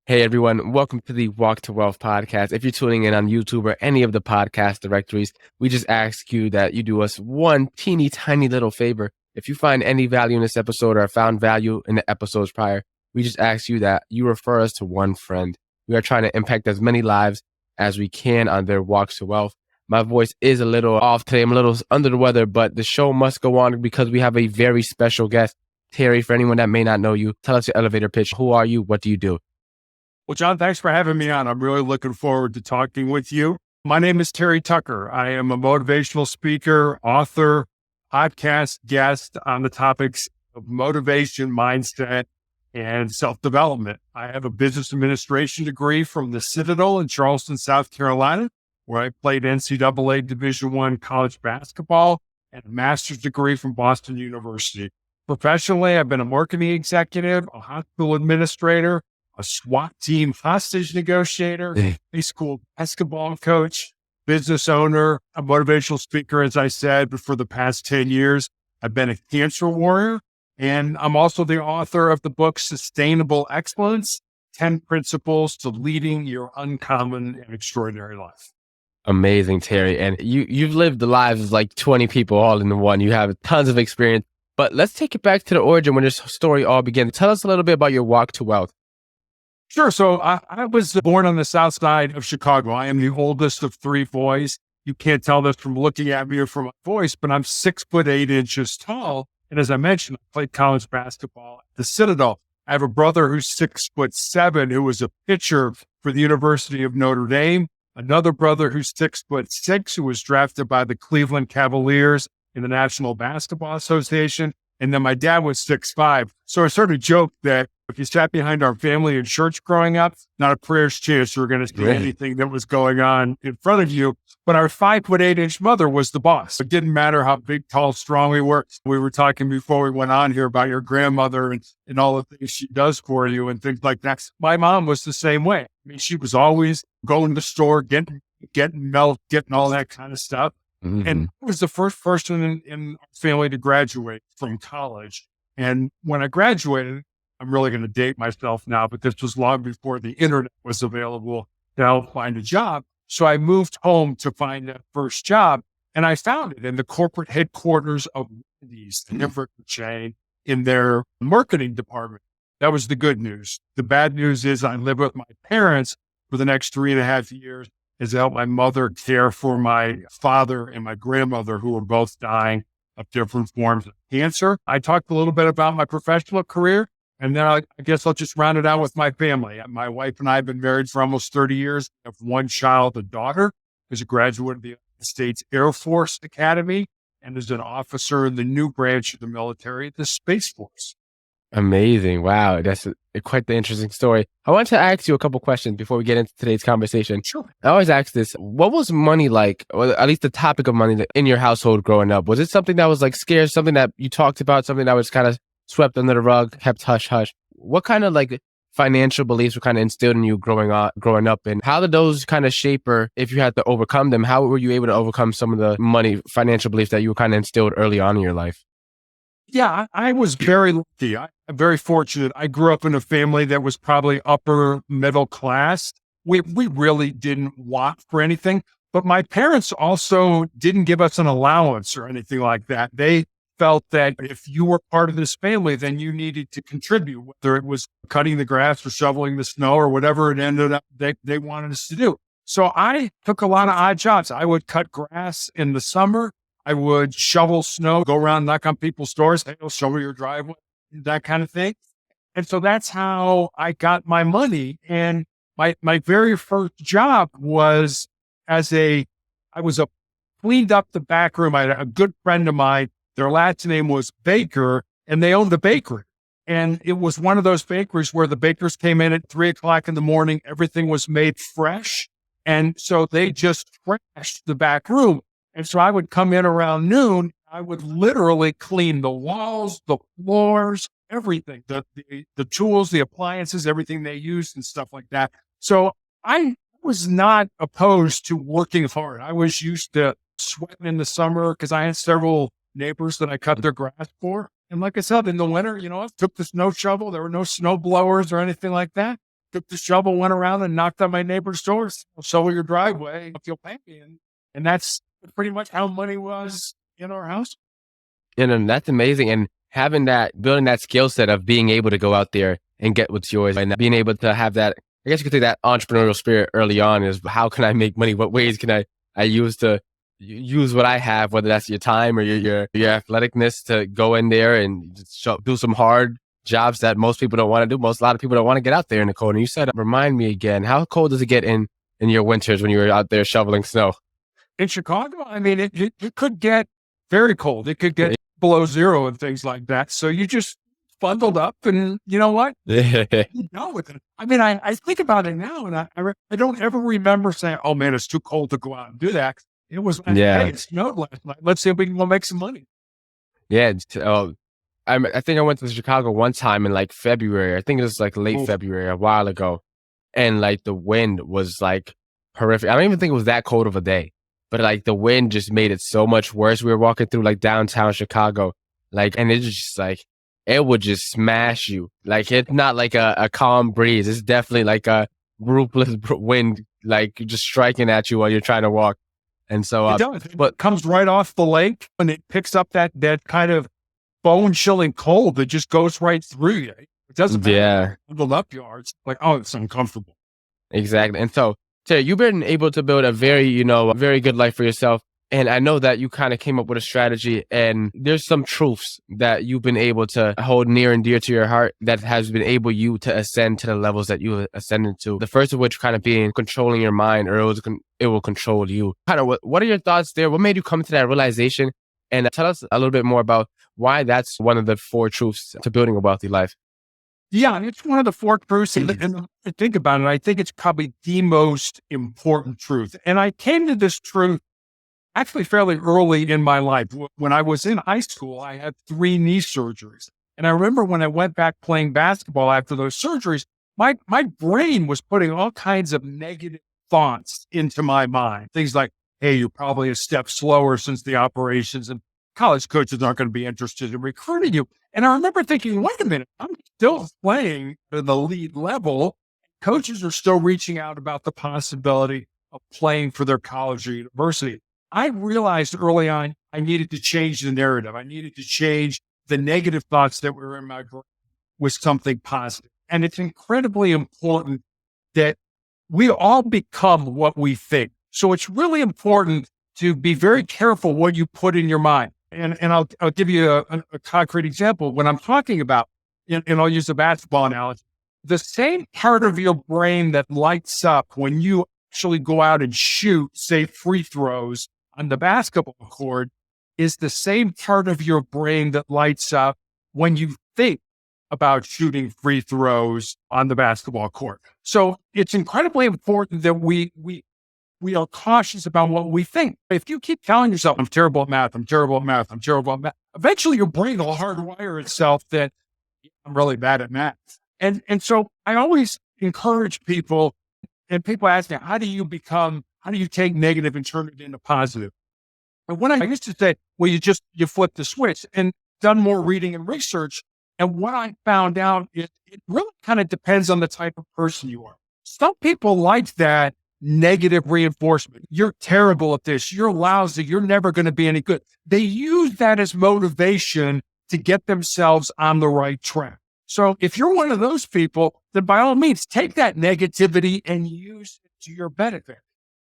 Hey everyone, welcome to the Walk to Wealth podcast. If you're tuning in on YouTube or any of the podcast directories, we just ask you that you do us one teeny tiny little favor. If you find any value in this episode or found value in the episodes prior, we just ask you that you refer us to one friend. We are trying to impact as many lives as we can on their walks to wealth. My voice is a little off today. I'm a little under the weather, but the show must go on because we have a very special guest. Terry, for anyone that may not know you, tell us your elevator pitch. Who are you? What do you do? Well, John, thanks for having me on. I'm really looking forward to talking with you. My name is Terry Tucker. I am a motivational speaker, author, podcast guest on the topics of motivation, mindset, and self-development. I have a business administration degree from the Citadel in Charleston, South Carolina, where I played NCAA Division I college basketball, and a master's degree from Boston University. Professionally, I've been a marketing executive, a hospital administrator, a SWAT team hostage negotiator, high school basketball coach, business owner, a motivational speaker, as I said, but for the past 10 years, I've been a cancer warrior. And I'm also the author of the book, Sustainable Excellence, 10 Principles to Leading Your Uncommon and Extraordinary Life. Amazing, Terry. And you've lived the lives of like 20 people all in one. You have tons of experience. But let's take it back to the origin when this story all began. Tell us a little bit about your walk to wealth. Sure. So I was born on the south side of Chicago. I am the oldest of three boys. You can't tell this from looking at me or from my voice, but I'm 6'8" tall. And as I mentioned, I played college basketball at the Citadel. I have a brother who's 6'7", who was a pitcher for the University of Notre Dame. Another brother who's 6'6", who was drafted by the Cleveland Cavaliers in the National Basketball Association. And then my dad was 6'5". So I sort of joked that if you sat behind our family in church growing up, not a prayer's chance you were going to see anything that was going on in front of you. But our 5'8" mother was the boss. It didn't matter how big, tall, strong we were. We were talking before we went on here about your grandmother and all the things she does for you and things like that. My mom was the same way. I mean, she was always going to the store, getting milk, getting all that kind of stuff. Mm-hmm. And I was the first person in our family to graduate from college. And when I graduated, I'm really going to date myself now, but this was long before the internet was available to help find a job. So I moved home to find that first job, and I found it in the corporate headquarters of Wendy's, the hamburger chain, in their marketing department. That was the good news. The bad news is I lived with my parents for the next 3.5 years as I helped my mother care for my father and my grandmother, who were both dying of different forms of cancer. I talked a little bit about my professional career. And then I guess I'll just round it out with my family. My wife and I have been married for almost 30 years. I have one child, a daughter, who's a graduate of the United States Air Force Academy and is an officer in the new branch of the military, the Space Force. Amazing. Wow. That's quite the interesting story. I want to ask you a couple questions before we get into today's conversation. Sure. I always ask this. What was money like, or at least the topic of money in your household growing up? Was it something that was like scarce, something that you talked about, something that was kind of swept under the rug, kept hush-hush? What kind of like financial beliefs were kind of instilled in you growing up? And how did those kind of shape, or if you had to overcome them, how were you able to overcome some of the financial beliefs that you were kind of instilled early on in your life? Yeah, I was very lucky. I'm very fortunate. I grew up in a family that was probably upper middle class. We really didn't want for anything, but my parents also didn't give us an allowance or anything like that. They felt that if you were part of this family, then you needed to contribute, whether it was cutting the grass or shoveling the snow or whatever it ended up they wanted us to do. So I took a lot of odd jobs. I would cut grass in the summer. I would shovel snow, go around, knock on people's doors, hey, I'll shovel your driveway, that kind of thing. And so that's how I got my money. And my very first job was I cleaned up the back room. I had a good friend of mine. Their last name was Baker, and they owned a bakery. And it was one of those bakeries where the bakers came in at 3:00 in the morning. Everything was made fresh. And so they just trashed the back room. And so I would come in around noon. I would literally clean the walls, the floors, everything, the tools, the appliances, everything they used and stuff like that. So I was not opposed to working hard. I was used to sweating in the summer because I had several neighbors that I cut their grass for. And like I said, in the winter, I took the snow shovel. There were no snow blowers or anything like that. took the shovel, went around and knocked on my neighbor's doors. Shovel your driveway if you'll pay me. And that's pretty much how money was in our house. And that's amazing. And having that, building that skill set of being able to go out there and get what's yours and being able to have that, I guess you could say that entrepreneurial spirit early on is how can I make money? What ways can I use to use what I have, whether that's your time or your athleticness to go in there and just do some hard jobs that most people don't want to do. A lot of people don't want to get out there in the cold. And you said, remind me again, how cold does it get in your winters when you were out there shoveling snow? In Chicago, I mean, it could get very cold. It could get below zero and things like that. So you just bundled up and you know what? You know with it. I mean, I think about it now and I don't ever remember saying, oh man, it's too cold to go out and do that. It was, hey, it snowed last night. Let's see if we can go make some money. Yeah. I think I went to Chicago one time in like February. I think it was like late February, a while ago. And like the wind was like horrific. I don't even think it was that cold of a day, but like the wind just made it so much worse. We were walking through like downtown Chicago, like, and it's just like, it would just smash you. Like, it's not like a calm breeze. It's definitely like a ruthless wind, like just striking at you while you're trying to walk. And so, it does. But it comes right off the lake and it picks up that kind of bone chilling cold that just goes right through you. It doesn't matter. Yeah. Bundled up yards. Like, oh, it's uncomfortable. Exactly. And so, Terry, you've been able to build a very good life for yourself. And I know that you kind of came up with a strategy and there's some truths that you've been able to hold near and dear to your heart that has been able you to ascend to the levels that you ascended to. The first of which kind of being controlling your mind, or it will control you. Kind of what are your thoughts there? What made you come to that realization? And tell us a little bit more about why that's one of the 4 truths to building a wealthy life. Yeah, and it's one of the 4 truths. And I think about it, I think it's probably the most important truth. And I came to this truth actually fairly early in my life. When I was in high school, I had 3 knee surgeries. And I remember when I went back playing basketball after those surgeries, my brain was putting all kinds of negative thoughts into my mind. Things like, hey, you're probably a step slower since the operations and college coaches aren't going to be interested in recruiting you. And I remember thinking, wait a minute, I'm still playing at the elite level. Coaches are still reaching out about the possibility of playing for their college or university. I realized early on, I needed to change the narrative. I needed to change the negative thoughts that were in my brain with something positive. And it's incredibly important that we all become what we think. So it's really important to be very careful what you put in your mind. And I'll give you a concrete example. When I'm talking about, and I'll use a basketball analogy, the same part of your brain that lights up when you actually go out and shoot, say, free throws on the basketball court is the same part of your brain that lights up when you think about shooting free throws on the basketball court. So it's incredibly important that we are cautious about what we think. If you keep telling yourself, I'm terrible at math, I'm terrible at math, I'm terrible at math, eventually your brain will hardwire itself that I'm really bad at math. And so I always encourage people, and people ask me, how do you take negative and turn it into positive? And when I used to say, well, you flip the switch, and done more reading and research. And what I found out is it really kind of depends on the type of person you are. Some people like that negative reinforcement. You're terrible at this. You're lousy. You're never going to be any good. They use that as motivation to get themselves on the right track. So if you're one of those people, then by all means, take that negativity and use it to your benefit.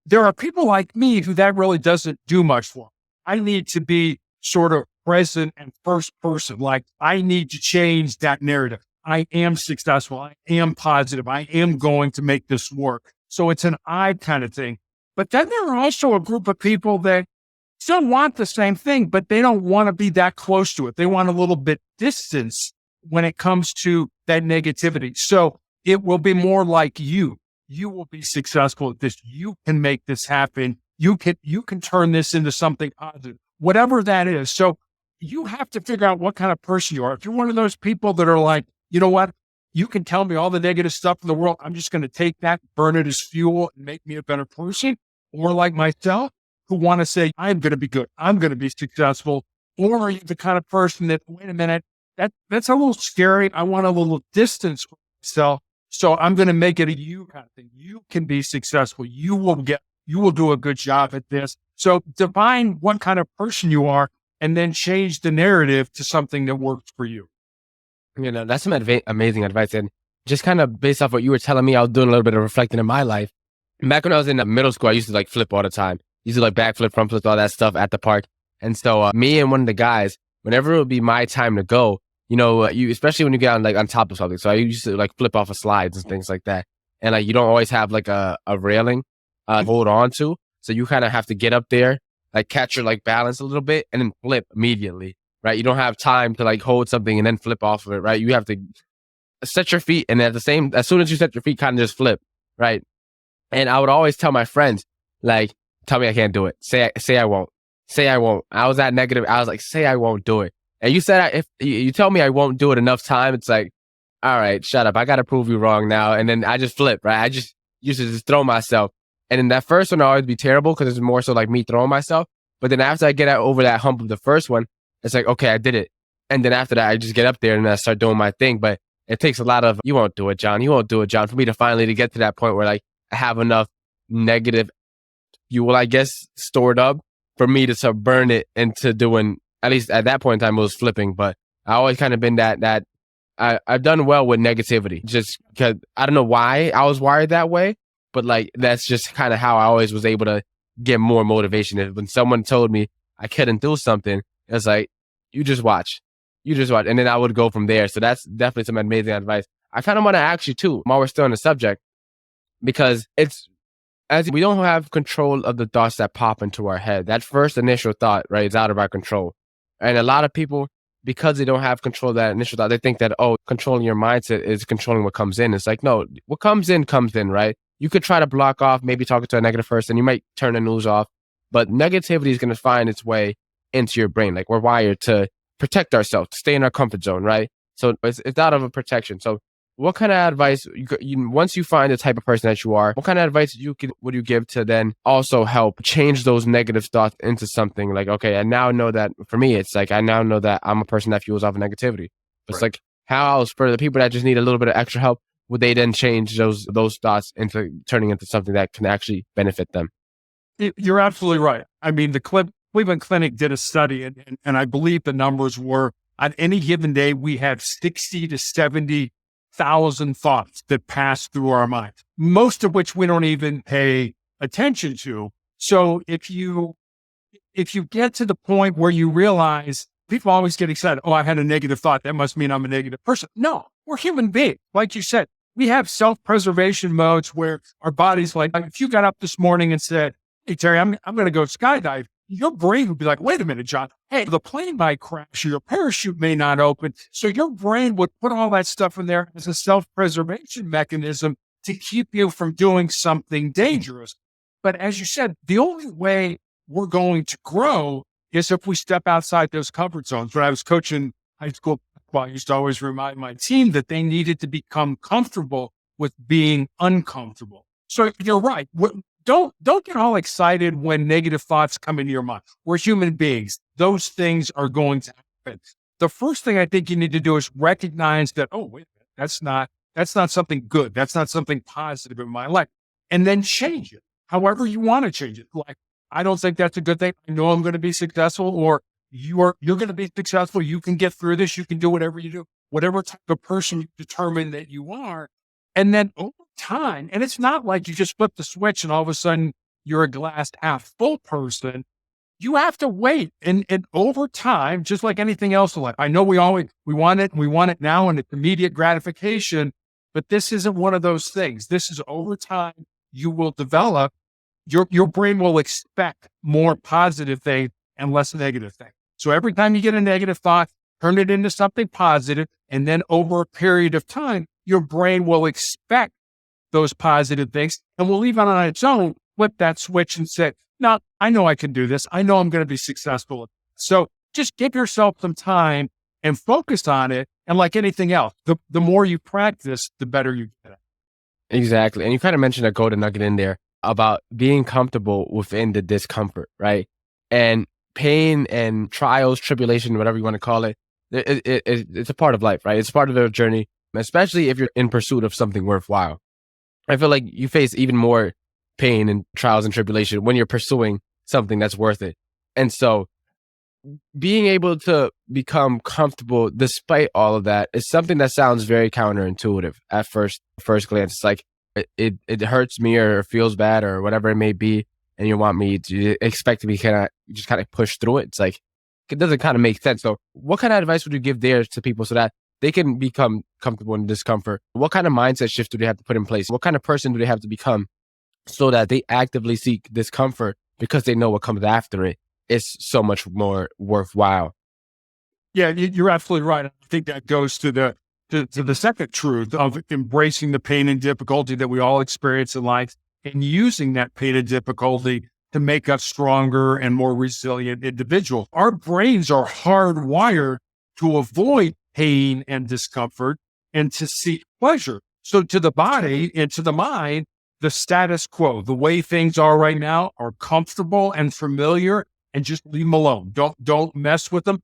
There are people like me who that really doesn't do much for. I need to be sort of present and first person. Like, I need to change that narrative. I am successful. I am positive. I am going to make this work. So it's an I kind of thing. But then there are also a group of people that still want the same thing, but they don't want to be that close to it. They want a little bit distance when it comes to that negativity. So it will be more like you. You will be successful at this. You can make this happen. You can turn this into something positive, whatever that is. So you have to figure out what kind of person you are. If you're one of those people that are like, you know what? You can tell me all the negative stuff in the world. I'm just going to take that, burn it as fuel, and make me a better person. Or like myself, who want to say, I'm going to be good. I'm going to be successful. Or are you the kind of person that, wait a minute, that's a little scary. I want a little distance with myself. So I'm going to make it a you kind of thing. You can be successful. You will do a good job at this. So define what kind of person you are and then change the narrative to something that works for you. That's some amazing advice. And just kind of based off what you were telling me, I was doing a little bit of reflecting in my life. Back when I was in middle school, I used to like flip all the time. Used to like backflip, front flip, all that stuff at the park. And so me and one of the guys, whenever it would be my time to go, you especially when you get on top of something. So I used to like flip off of slides and things like that. And like you don't always have like a railing hold on to. So you kind of have to get up there, like catch your like balance a little bit and then flip immediately, right? You don't have time to like hold something and then flip off of it, right? You have to set your feet and as soon as you set your feet, kind of just flip, right? And I would always tell my friends, like, tell me I can't do it. Say I won't. Say I won't. I was at negative. I was like, say I won't do it. And you said, if you tell me I won't do it enough time, it's like, all right, shut up. I got to prove you wrong now. And then I just flip, right? I just used to just throw myself. And then that first one, I always be terrible because it's more so like me throwing myself. But then after I get over that hump of the first one, it's like, okay, I did it. And then after that, I just get up there and I start doing my thing. But it takes a lot of, you won't do it, John. You won't do it, John, for me to finally to get to that point where like I have enough negative fuel, I guess, stored up for me to sort of burn it into doing, at least at that point in time, it was flipping. But I always kind of been that I've done well with negativity just because I don't know why I was wired that way. But like, that's just kind of how I always was able to get more motivation. When someone told me I couldn't do something, it's like, you just watch. And then I would go from there. So that's definitely some amazing advice. I kind of want to ask you too, while we're still on the subject, because as we don't have control of the thoughts that pop into our head. That first initial thought, right, is out of our control. And a lot of people, because they don't have control of that initial thought, they think that, controlling your mindset is controlling what comes in. It's like, no, what comes in, right? You could try to block off, maybe talking to a negative person. You might turn the news off, but negativity is going to find its way into your brain. Like we're wired to protect ourselves, to stay in our comfort zone, right? So it's out of a protection. So what kind of advice, once you find the type of person that you are, what kind of advice would you give to then also help change those negative thoughts into something like, okay, I now know that, for me, it's like, I now know that I'm a person that fuels off of negativity. It's like, how else for the people that just need a little bit of extra help, would they then change those thoughts into turning into something that can actually benefit them? You're absolutely right. I mean, the Cleveland Clinic did a study and I believe the numbers were on any given day, we have 60 to 70,000 thoughts that pass through our minds, most of which we don't even pay attention to. So if you get to the point where you realize, people always get excited, I had a negative thought, that must mean I'm a negative person. No, we're human beings. Like you said, we have self-preservation modes where our body's like, if you got up this morning and said, hey, Terry, I'm going to go skydive, your brain would be like, wait a minute, John. Hey, the plane might crash or your parachute may not open. So your brain would put all that stuff in there as a self-preservation mechanism to keep you from doing something dangerous. But as you said, the only way we're going to grow is if we step outside those comfort zones. When I was coaching high school, I used to always remind my team that they needed to become comfortable with being uncomfortable. So you're right. Don't get all excited when negative thoughts come into your mind. We're human beings. Those things are going to happen. The first thing I think you need to do is recognize that, wait a minute, that's not something good. That's not something positive in my life. And then change it. However you want to change it. Like, I don't think that's a good thing. I know I'm going to be successful, or you're going to be successful. You can get through this. You can do whatever you do, whatever type of person you determine that you are. And then over time, and it's not like you just flip the switch and all of a sudden you're a glass half full person. You have to wait. And over time, just like anything else in life, I know we want it now and it's immediate gratification, but this isn't one of those things. This is over time. You will develop, your brain will expect more positive things and less negative things. So every time you get a negative thought, turn it into something positive, and then over a period of time, your brain will expect those positive things and will leave it on its own, flip that switch and say, no, I know I can do this. I know I'm going to be successful. So just give yourself some time and focus on it. And like anything else, the more you practice, the better you get it. Exactly. And you kind of mentioned a golden nugget in there about being comfortable within the discomfort, right? And pain and trials, tribulation, whatever you want to call it, it's a part of life, right? It's part of the journey. especially if you're in pursuit of something worthwhile. I feel like you face even more pain and trials and tribulation when you're pursuing something that's worth it. And so being able to become comfortable despite all of that is something that sounds very counterintuitive at first glance. It's like it hurts me or feels bad or whatever it may be, and you want me to expect to be kind of push through it. It's like it doesn't kind of make sense. So what kind of advice would you give there to people so that they can become comfortable in discomfort? What kind of mindset shift do they have to put in place? What kind of person do they have to become so that they actively seek discomfort because they know what comes after it is so much more worthwhile? Yeah, you're absolutely right. I think that goes to the second truth of embracing the pain and difficulty that we all experience in life and using that pain and difficulty to make us stronger and more resilient individuals. Our brains are hardwired to avoid pain and discomfort and to seek pleasure. So to the body and to the mind, the status quo, the way things are right now, are comfortable and familiar, and just leave them alone. Don't mess with them.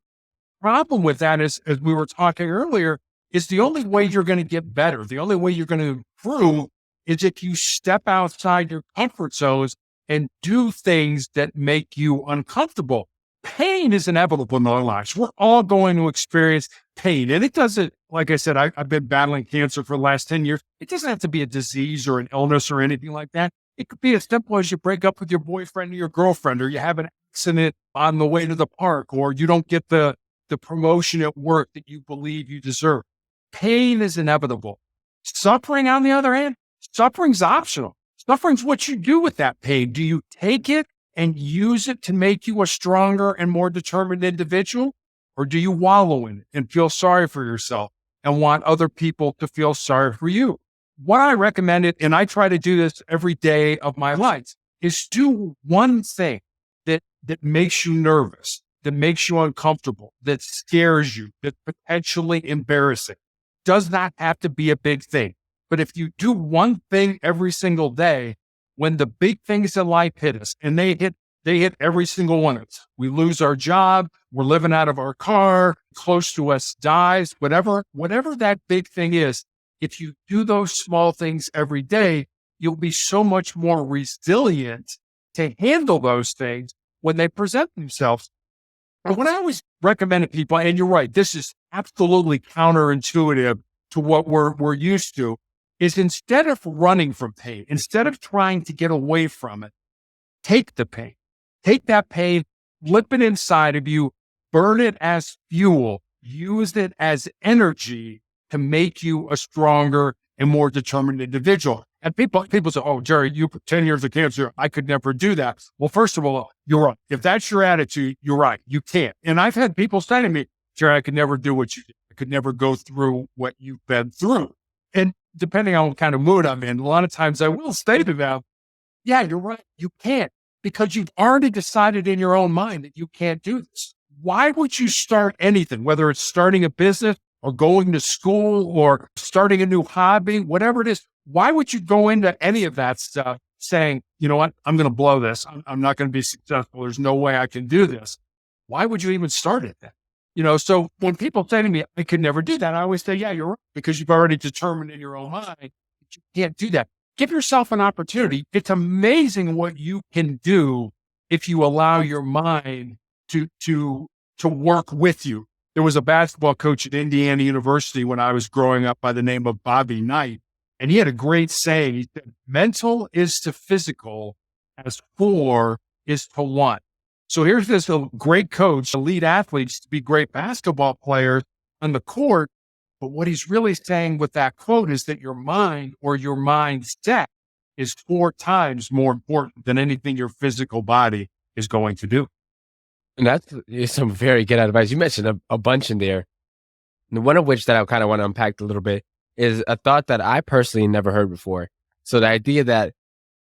Problem with that is, as we were talking earlier, is the only way you're going to get better, the only way you're going to improve is if you step outside your comfort zones and do things that make you uncomfortable. Pain is inevitable in our lives. We're all going to experience pain. And it doesn't, like I said, I've been battling cancer for the last 10 years. It doesn't have to be a disease or an illness or anything like that. It could be as simple as you break up with your boyfriend or your girlfriend, or you have an accident on the way to the park, or you don't get the promotion at work that you believe you deserve. Pain is inevitable. Suffering, on the other hand, suffering's optional. Suffering's what you do with that pain. Do you take it and use it to make you a stronger and more determined individual? Or do you wallow in it and feel sorry for yourself and want other people to feel sorry for you? What I recommend it, and I try to do this every day of my life, is do one thing that makes you nervous, that makes you uncomfortable, that scares you, that's potentially embarrassing. Does not have to be a big thing. But if you do one thing every single day, when the big things in life hit us, and they hit every single one of us, we lose our job, we're living out of our car, close to us dies, whatever that big thing is, if you do those small things every day, you'll be so much more resilient to handle those things when they present themselves. And what I always recommend to people, and you're right, this is absolutely counterintuitive to what we're used to, is instead of running from pain, instead of trying to get away from it, take the pain. Take that pain, flip it inside of you, burn it as fuel, use it as energy to make you a stronger and more determined individual. And people say, oh, Jerry, you 10 years of cancer, I could never do that. Well, first of all, you're right. If that's your attitude, you're right. You can't. And I've had people say to me, Jerry, I could never do what you did. I could never go through what you've been through. And depending on what kind of mood I'm in, a lot of times I will say to them, yeah, you're right. You can't, because you've already decided in your own mind that you can't do this. Why would you start anything, whether it's starting a business or going to school or starting a new hobby, whatever it is? Why would you go into any of that stuff saying, you know what, I'm going to blow this. I'm not going to be successful. There's no way I can do this. Why would you even start it then? So when people say to me, I could never do that, I always say, yeah, you're right, because you've already determined in your own mind that you can't do that. Give yourself an opportunity. It's amazing what you can do if you allow your mind to work with you. There was a basketball coach at Indiana University when I was growing up by the name of Bobby Knight, and he had a great saying. He said, mental is to physical as 4 is to 1. So here's this great coach, elite athletes to be great basketball players on the court. But what he's really saying with that quote is that your mind or your mindset is 4 times more important than anything your physical body is going to do. And that's some very good advice. You mentioned a bunch in there. And one of which that I kind of want to unpack a little bit is a thought that I personally never heard before. So the idea that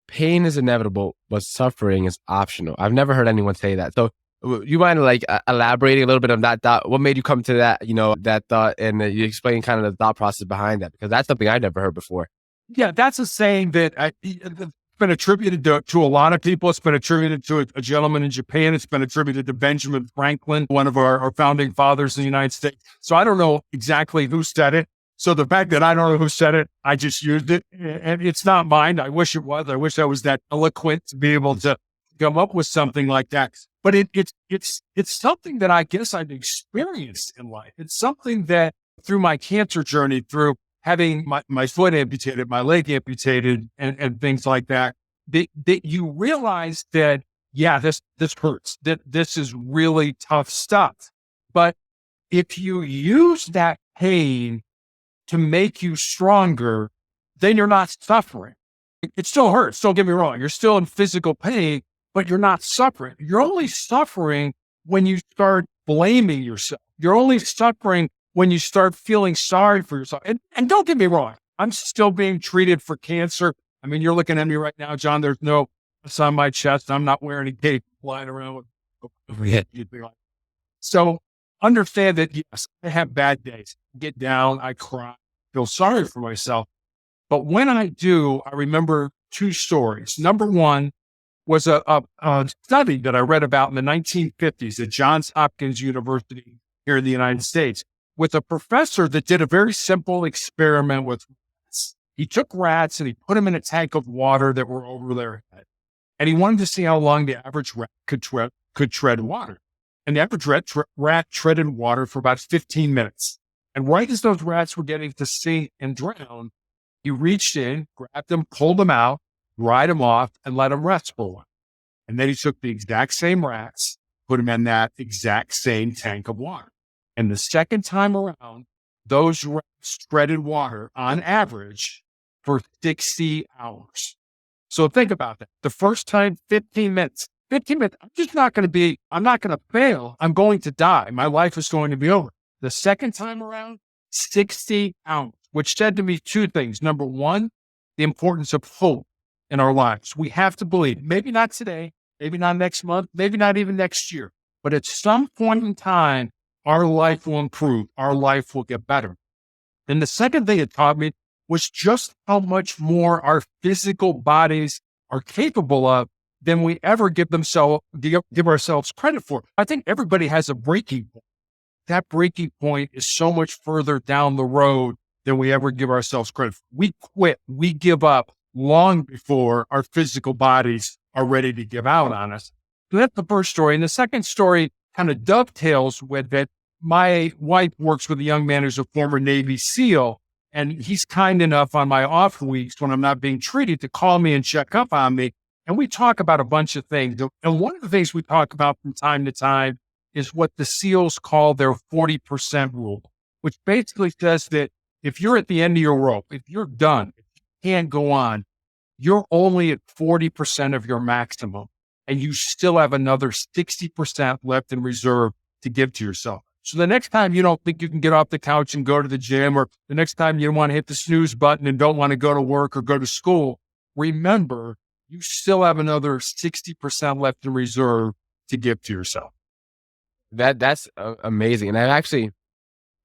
pain is inevitable, but suffering is optional. I've never heard anyone say that. So you mind elaborating a little bit on that thought? What made you come to that, that thought, and you explain kind of the thought process behind that? Because that's something I never heard before. Yeah, that's a saying that it's been attributed to a lot of people. It's been attributed to a gentleman in Japan. It's been attributed to Benjamin Franklin, one of our founding fathers in the United States. So I don't know exactly who said it. So the fact that I don't know who said it, I just used it, and it's not mine. I wish it was. I wish I was that eloquent to be able to come up with something like that. But it's something that I guess I've experienced in life. It's something that through my cancer journey, through having my foot amputated, my leg amputated, and things like that, that you realize that, yeah, this hurts. That this is really tough stuff. But if you use that pain to make you stronger, then you're not suffering. It still hurts. Don't get me wrong. You're still in physical pain, but you're not suffering. You're only suffering when you start blaming yourself. You're only suffering when you start feeling sorry for yourself. And don't get me wrong. I'm still being treated for cancer. I mean, you're looking at me right now, John. There's no it's on my chest. I'm not wearing a cape flying around with. So understand that, yes, I have bad days. Get down, I cry, feel sorry for myself. But when I do, I remember two stories. Number one was a study that I read about in the 1950s at Johns Hopkins University here in the United States with a professor that did a very simple experiment with rats. He took rats and he put them in a tank of water that were over their head. And he wanted to see how long the average rat could tread water. And the average rat treaded water for about 15 minutes. And right as those rats were getting to sink and drown, he reached in, grabbed them, pulled them out, dried them off, and let them rest for a while. And then he took the exact same rats, put them in that exact same tank of water. And the second time around, those rats treaded water on average for 60 hours. So think about that. The first time, 15 minutes. 15 minutes. I'm not going to fail. I'm going to die. My life is going to be over. The second time around, 60 hours, which said to me two things. Number one, the importance of hope in our lives. We have to believe, maybe not today, maybe not next month, maybe not even next year, but at some point in time, our life will improve. Our life will get better. And the second thing it taught me was just how much more our physical bodies are capable of than we ever give ourselves credit for. I think everybody has a breaking point. That breaking point is so much further down the road than we ever give ourselves credit for. We quit, we give up long before our physical bodies are ready to give out on us. So that's the first story. And the second story kind of dovetails with it. My wife works with a young man who's a former Navy SEAL, and he's kind enough on my off weeks when I'm not being treated to call me and check up on me. And we talk about a bunch of things. And one of the things we talk about from time to time is what the SEALs call their 40% rule, which basically says that if you're at the end of your rope, if you're done, if you can't go on, you're only at 40% of your maximum, and you still have another 60% left in reserve to give to yourself. So the next time you don't think you can get off the couch and go to the gym, or the next time you want to hit the snooze button and don't want to go to work or go to school, remember, you still have another 60% left in reserve to give to yourself. That's amazing. And I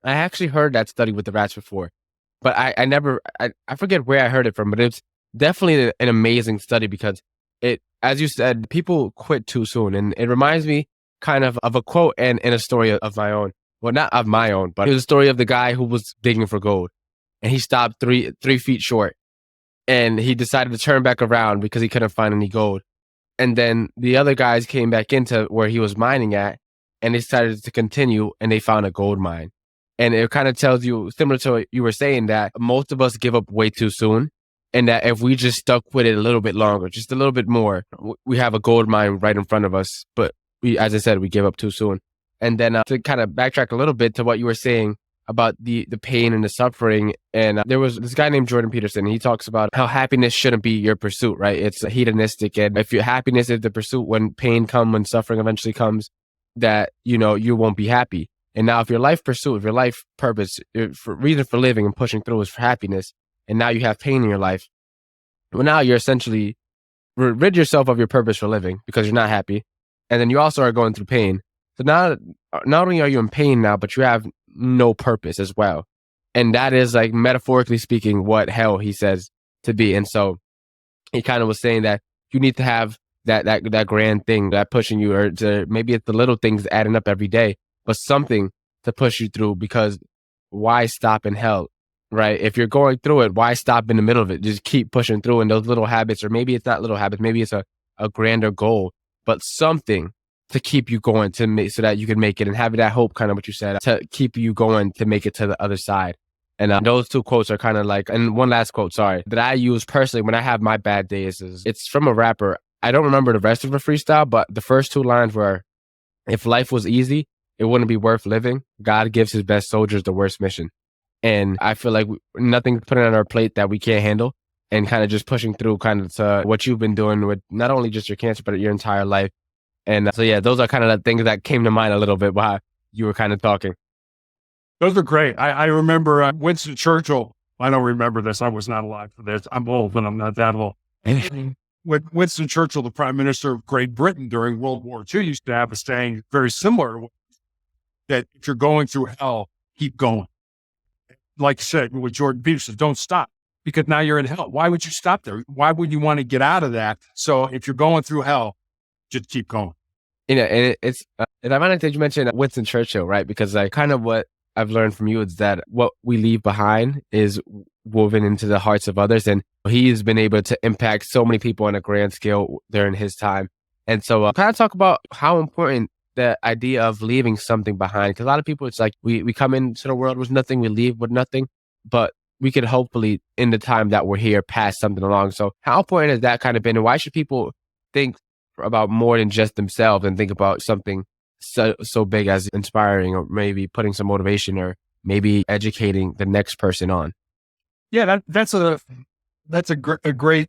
actually heard that study with the rats before, but I forget where I heard it from, but it's definitely an amazing study because it, as you said, people quit too soon. And it reminds me kind of a quote and a story of my own. Well, not of my own, but it was a story of the guy who was digging for gold and he stopped three feet short. And he decided to turn back around because he couldn't find any gold. And then the other guys came back into where he was mining at, and they decided to continue, and they found a gold mine. And it kind of tells you, similar to what you were saying, that most of us give up way too soon. And that if we just stuck with it a little bit longer, just a little bit more, we have a gold mine right in front of us. But we, as I said, we give up too soon. And then to kind of backtrack a little bit to what you were saying about the pain and the suffering. And there was this guy named Jordan Peterson. He talks about how happiness shouldn't be your pursuit, right? It's hedonistic. And if your happiness is the pursuit, when pain comes, when suffering eventually comes, that, you won't be happy. And now if your life pursuit, if your life purpose, for reason for living and pushing through is for happiness, and now you have pain in your life, well, now you're essentially rid yourself of your purpose for living because you're not happy. And then you also are going through pain. So now, not only are you in pain now, but you have no purpose as well. And that is, like, metaphorically speaking, what hell he says to be. And so he kind of was saying that you need to have that grand thing that pushing you, or to, maybe it's the little things adding up every day, but something to push you through, because why stop in hell? right? If you're going through it, why stop in the middle of it? Just keep pushing through. And those little habits, or maybe it's not little habits, maybe it's a grander goal, but something to keep you going to make so that you can make it and have that hope, kind of what you said, to keep you going to make it to the other side. And those two quotes are kind of like, and one last quote, sorry, that I use personally when I have my bad days is it's from a rapper. I don't remember the rest of the freestyle, but the first two lines were, if life was easy, it wouldn't be worth living. God gives his best soldiers the worst mission. And I feel like nothing put on our plate that we can't handle, and kind of just pushing through kind of to what you've been doing with not only just your cancer, but your entire life. And so, yeah, those are kind of the things that came to mind a little bit while you were kind of talking. Those are great. I remember Winston Churchill. I don't remember this. I was not alive for this. I'm old, but I'm not that old. With Winston Churchill, the Prime Minister of Great Britain during World War II, used to have a saying very similar, that if you're going through hell, keep going. Like you said, with Jordan Peterson, don't stop, because now you're in hell. Why would you stop there? Why would you want to get out of that? So if you're going through hell, just keep going. And it's ironic that you mentioned Winston Churchill, right? Because kind of what I've learned from you is that what we leave behind is woven into the hearts of others. And he's been able to impact so many people on a grand scale during his time. And so kind of talk about how important the idea of leaving something behind. Because a lot of people, it's like we come into the world with nothing, we leave with nothing, but we could hopefully, in the time that we're here, pass something along. So how important has that kind of been? And why should people think about more than just themselves and think about something so big as inspiring, or maybe putting some motivation, or maybe educating the next person on? Yeah, that's a great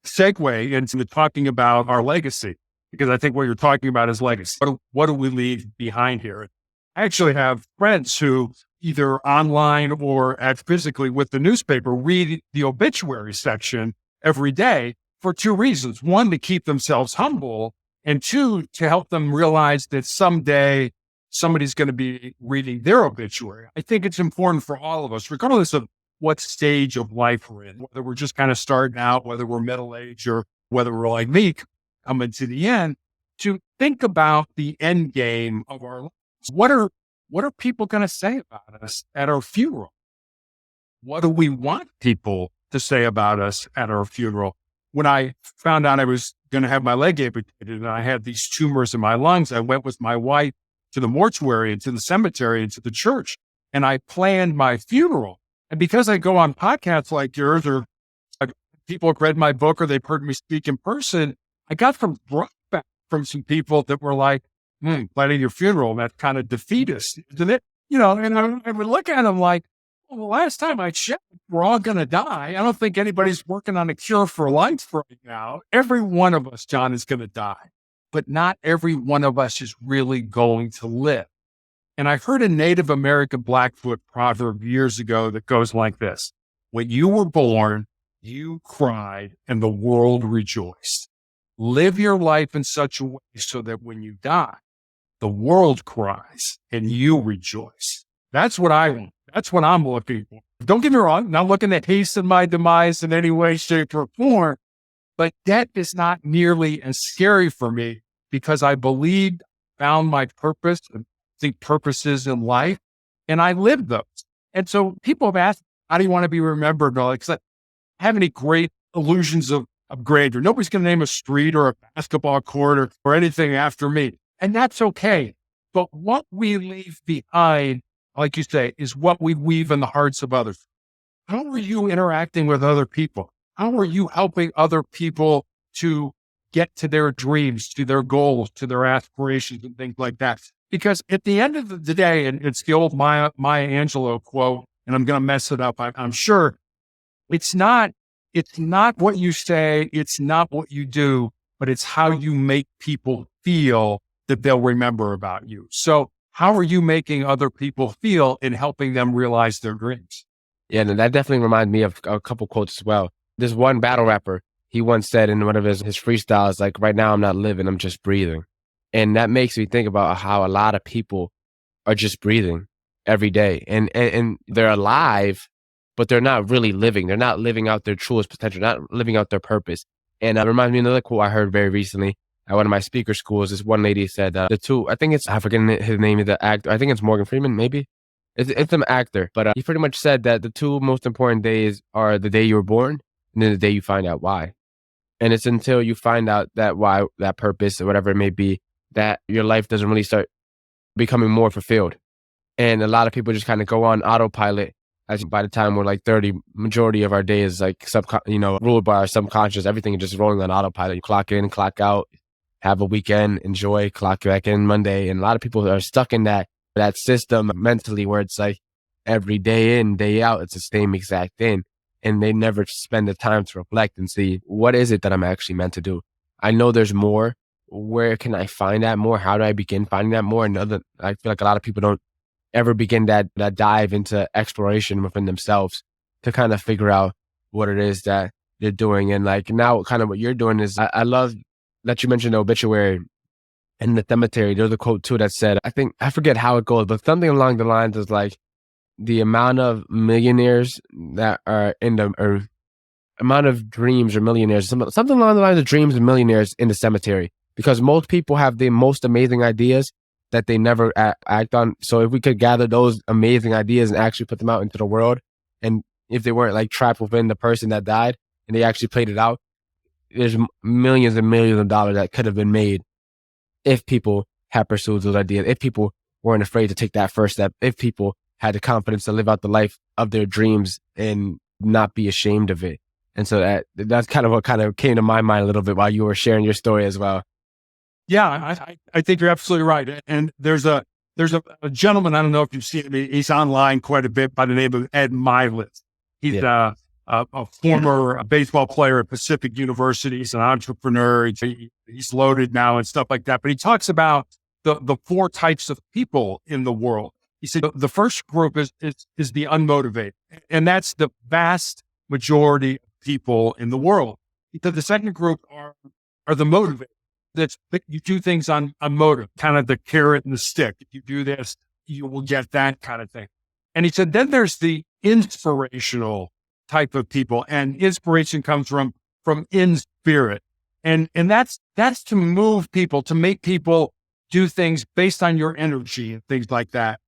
segue into talking about our legacy, because I think what you're talking about is legacy. What do we leave behind here? I actually have friends who, either online or physically with the newspaper, read the obituary section every day for two reasons. One, to keep themselves humble, and two, to help them realize that someday somebody's going to be reading their obituary. I think it's important for all of us, regardless of what stage of life we're in, whether we're just kind of starting out, whether we're middle-aged, or whether we're like me, coming to the end, to think about the end game of our lives. What are people going to say about us at our funeral? What do we want people to say about us at our funeral? When I found out I was going to have my leg amputated and I had these tumors in my lungs, I went with my wife to the mortuary and to the cemetery and to the church, and I planned my funeral. And because I go on podcasts like yours, or people have read my book, or they've heard me speak in person, I got some feedback from some people that were like, planning your funeral, that's kind of defeatist, isn't it? And I would look at them like, well, the last time I checked, we're all going to die. I don't think anybody's working on a cure for life right now. Every one of us, John, is going to die, but not every one of us is really going to live. And I heard a Native American Blackfoot proverb years ago that goes like this: when you were born, you cried and the world rejoiced. Live your life in such a way so that when you die, the world cries and you rejoice. That's what I want. That's what I'm looking for. Don't get me wrong, I'm not looking to hasten my demise in any way, shape, or form, but that is not nearly as scary for me, because I believed, found my purpose, and think purposes in life, and I lived those. And so people have asked, how do you want to be remembered? Because I have any great illusions of grandeur. Nobody's going to name a street or a basketball court or anything after me. And that's okay. But what we leave behind, like you say, is what we weave in the hearts of others. How are you interacting with other people? How are you helping other people to get to their dreams, to their goals, to their aspirations, and things like that? Because at the end of the day, and it's the old Maya Angelou quote, and I'm going to mess it up, I'm sure, it's not what you say, it's not what you do, but it's how you make people feel that they'll remember about you. So how are you making other people feel in helping them realize their dreams? Yeah, and that definitely reminds me of a couple quotes as well. This one battle rapper, he once said in one of his freestyles, like, right now I'm not living, I'm just breathing. And that makes me think about how a lot of people are just breathing every day. And they're alive, but they're not really living. They're not living out their truest potential, not living out their purpose. And it reminds me of another quote I heard very recently at one of my speaker schools. This one lady said, I think it's, I forget his name of the actor. I think it's Morgan Freeman, maybe. It's an actor, but he pretty much said that the two most important days are the day you were born and then the day you find out why. And it's until you find out that why, that purpose, or whatever it may be, that your life doesn't really start becoming more fulfilled. And a lot of people just kind of go on autopilot. As by the time we're like 30, majority of our day is like ruled by our subconscious. Everything is just rolling on autopilot. You clock in, clock out, have a weekend, enjoy, clock back in Monday. And a lot of people are stuck in that system mentally where it's like every day in, day out, it's the same exact thing. And they never spend the time to reflect and see, what is it that I'm actually meant to do? I know there's more. Where can I find that more? How do I begin finding that more? I feel like a lot of people don't ever begin that dive into exploration within themselves to kind of figure out what it is that they're doing. And like now kind of what you're doing is, I love that you mentioned the obituary and the cemetery. There's a quote too that said, I forget how it goes, but something along the lines is like, the amount of millionaires that are in the, or amount of dreams or millionaires, something along the lines of dreams and millionaires in the cemetery, because most people have the most amazing ideas that they never act on. So if we could gather those amazing ideas and actually put them out into the world, and if they weren't like trapped within the person that died and they actually played it out, there's millions and millions of dollars that could have been made if people had pursued those ideas, if people weren't afraid to take that first step, if people had the confidence to live out the life of their dreams and not be ashamed of it. And so that's kind of what kind of came to my mind a little bit while you were sharing your story as well. Yeah, I think you're absolutely right. And there's a gentleman, I don't know if you've seen him, he's online quite a bit, by the name of Ed Milet. He's a former baseball player at Pacific University. He's an entrepreneur. He's loaded now and stuff like that. But he talks about the four types of people in the world. He said the first group is the unmotivated, and that's the vast majority of people in the world. He said the second group are the motivated. That's, you do things on motive, kind of the carrot and the stick. If you do this, you will get that kind of thing. And he said, then there's the inspirational type of people, and inspiration comes from in spirit. And that's to move people, to make people do things based on your energy and things like that.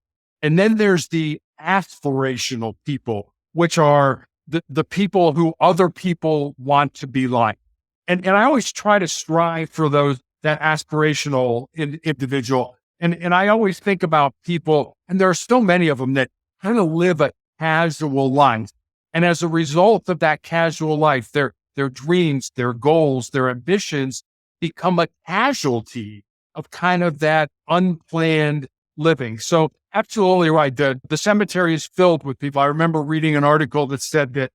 And then there's the aspirational people, which are the people who other people want to be like. And I always try to strive for that aspirational individual. And I always think about people, and there are so many of them that kind of live a casual life. And as a result of that casual life, their dreams, their goals, their ambitions become a casualty of kind of that unplanned living. So absolutely right. The cemetery is filled with people. I remember reading an article that said that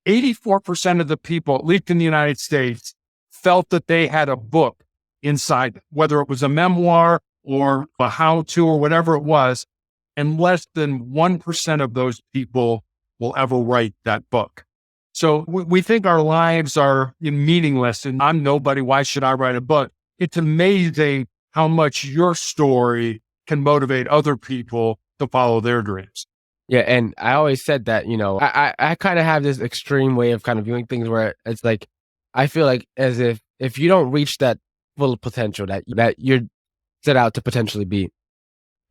84% of the people, at least in the United States, felt that they had a book inside, whether it was a memoir or a how-to or whatever it was, and less than 1% of those people will ever write that book. So we think our lives are meaningless and I'm nobody. Why should I write a book? It's amazing how much your story can motivate other people to follow their dreams. Yeah. And I always said that, I kind of have this extreme way of kind of viewing things where it's like, I feel like as if you don't reach that full potential that you're set out to potentially be,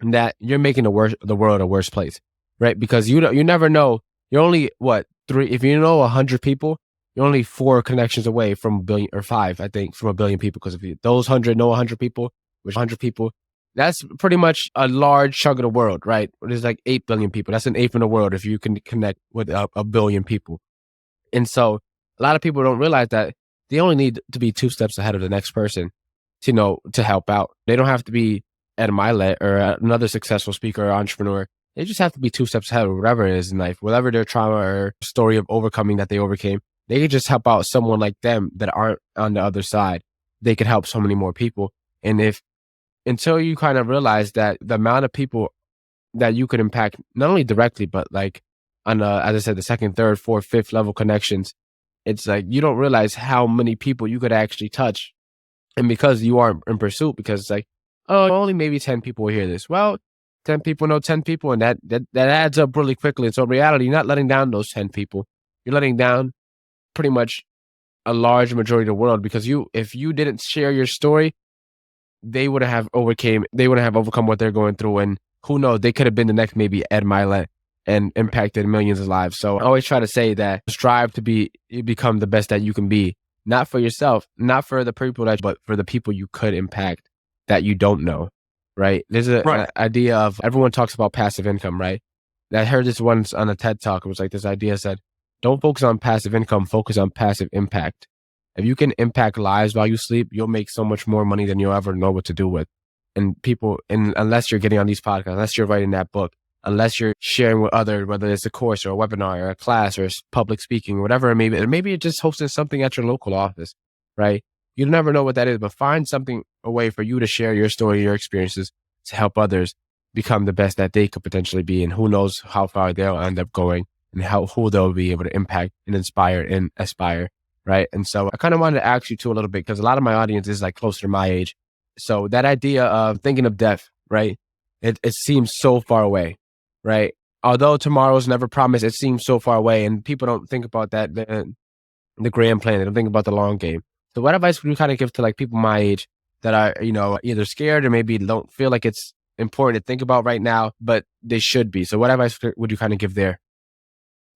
and that you're making the world a worse place, right? Because you never know. You're only if you know 100 people, you're only 4 connections away from a billion, or 5, I think, from a billion people. Because if those 100 know 100 people, which 100 people, that's pretty much a large chunk of the world, right? There's like 8 billion people. That's an eighth of the world if you can connect with a billion people. And so a lot of people don't realize that they only need to be 2 steps ahead of the next person to help out. They don't have to be Ed Milet or another successful speaker or entrepreneur. They just have to be 2 steps ahead of whatever it is in life, whatever their trauma or story of overcoming that they overcame. They could just help out someone like them that aren't on the other side. They could help so many more people. And until you kind of realize that the amount of people that you could impact, not only directly, but like on, as I said, the second, third, fourth, fifth level connections, it's like you don't realize how many people you could actually touch. And because you are in pursuit, because it's like, oh, only maybe 10 people will hear this. Well, 10 people know 10 people, and that adds up really quickly. And so in reality, you're not letting down those 10 people. You're letting down pretty much a large majority of the world, because if you didn't share your story, they wouldn't have overcome what they're going through, and who knows? They could have been the next maybe Ed Milet and impacted millions of lives. So I always try to say that strive to become the best that you can be, not for yourself, not for the people but for the people you could impact that you don't know, right? There's Right. an idea of everyone talks about passive income, right? I heard this once on a TED talk. It was like this idea said, don't focus on passive income, focus on passive impact. If you can impact lives while you sleep, you'll make so much more money than you'll ever know what to do with. And people, and unless you're getting on these podcasts, unless you're writing that book, unless you're sharing with others, whether it's a course or a webinar or a class or public speaking, whatever it may be, or maybe you're just hosting something at your local office, right? You never know what that is, but find something, a way for you to share your story, your experiences to help others become the best that they could potentially be. And who knows how far they'll end up going and who they'll be able to impact and inspire and aspire. Right. And so I kind of wanted to ask you too a little bit, because a lot of my audience is like closer to my age. So that idea of thinking of death, right? It seems so far away, right? Although tomorrow's never promised, it seems so far away, and people don't think about that, the grand plan. They don't think about the long game. So what advice would you kind of give to like people my age that are, either scared or maybe don't feel like it's important to think about right now, but they should be? So what advice would you kind of give there?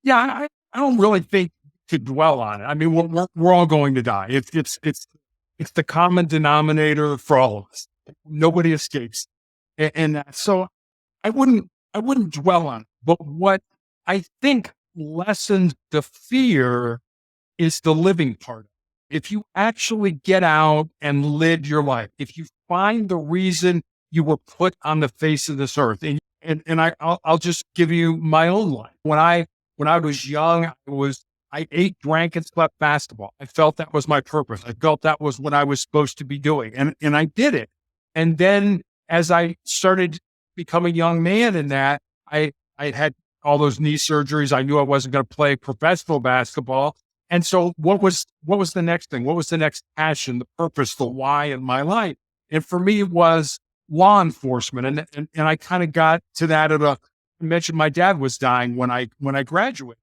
Yeah, I don't really think to dwell on it. I mean, we're all going to die. It's the common denominator for all of us. Nobody escapes, and so I wouldn't dwell on it. But what I think lessens the fear is the living part. If you actually get out and live your life, if you find the reason you were put on the face of this earth, I'll just give you my own life. When I was young, I ate, drank, and slept basketball. I felt that was my purpose. I felt that was what I was supposed to be doing, and I did it. And then as I started becoming a young man in that, I had all those knee surgeries. I knew I wasn't going to play professional basketball. And so what was the next thing? What was the next passion, the purpose, the why in my life? And for me, it was law enforcement. And I kind of got to that I mentioned my dad was dying when I graduated.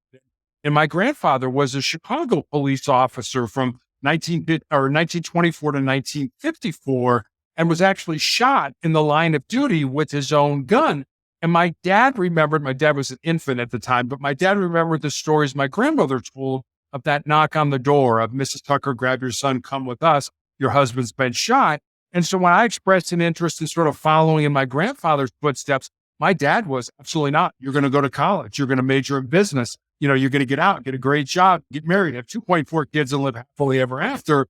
And my grandfather was a Chicago police officer from 1924 to 1954, and was actually shot in the line of duty with his own gun. And my dad was an infant at the time, but my dad remembered the stories my grandmother told of that knock on the door of Mrs. Tucker, grab your son, come with us. Your husband's been shot. And so when I expressed an interest in sort of following in my grandfather's footsteps, my dad was absolutely not. You're going to go to college. You're going to major in business. You're going to get out, get a great job, get married, have 2.4 kids and live happily ever after.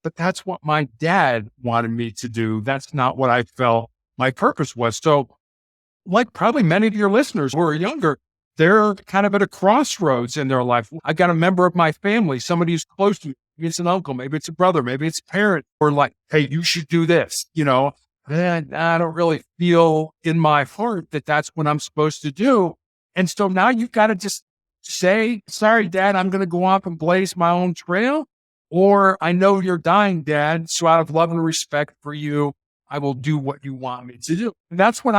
But that's what my dad wanted me to do. That's not what I felt my purpose was. So like probably many of your listeners who are younger, they're kind of at a crossroads in their life. I got a member of my family, somebody who's close to me. Maybe it's an uncle, maybe it's a brother, maybe it's a parent, or like, hey, you should do this, And I don't really feel in my heart that that's what I'm supposed to do. And so now you've got to just say, sorry, Dad, I'm going to go off and blaze my own trail. Or I know you're dying, Dad. So out of love and respect for you, I will do what you want me to do. And that's what